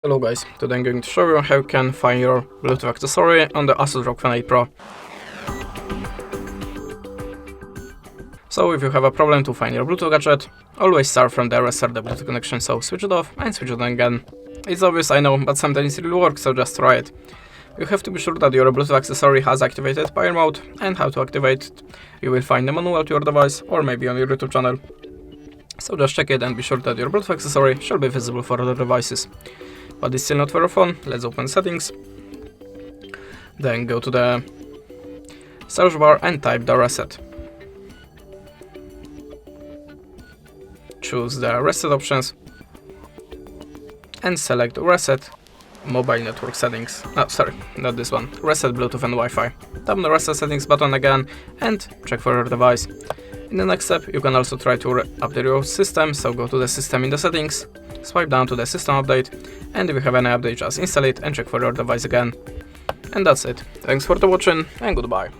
Hello guys, today I'm going to show you how you can find your Bluetooth accessory on the ASUS ROG Phone 8 Pro. So if you have a problem to find your Bluetooth gadget, always start from the restart the Bluetooth connection, so switch it off and switch it on again. It's obvious, I know, but sometimes it will work, so just try it. You have to be sure that your Bluetooth accessory has activated power mode, and how to activate it you will find the manual to your device or maybe on your YouTube channel. So just check it and be sure that your Bluetooth accessory shall be visible for other devices. But it's still not for your phone. Let's open settings, then go to the search bar and type the reset. Choose the reset options and select reset mobile network settings. No, sorry, not this one. Reset Bluetooth and Wi-Fi. Tap on the reset settings button again and check for your device. In the next step, you can also try to update your system, so go to the system in the settings, swipe down to the system update, and if you have any update, just install it and check for your device again. And that's it. Thanks for watching and goodbye.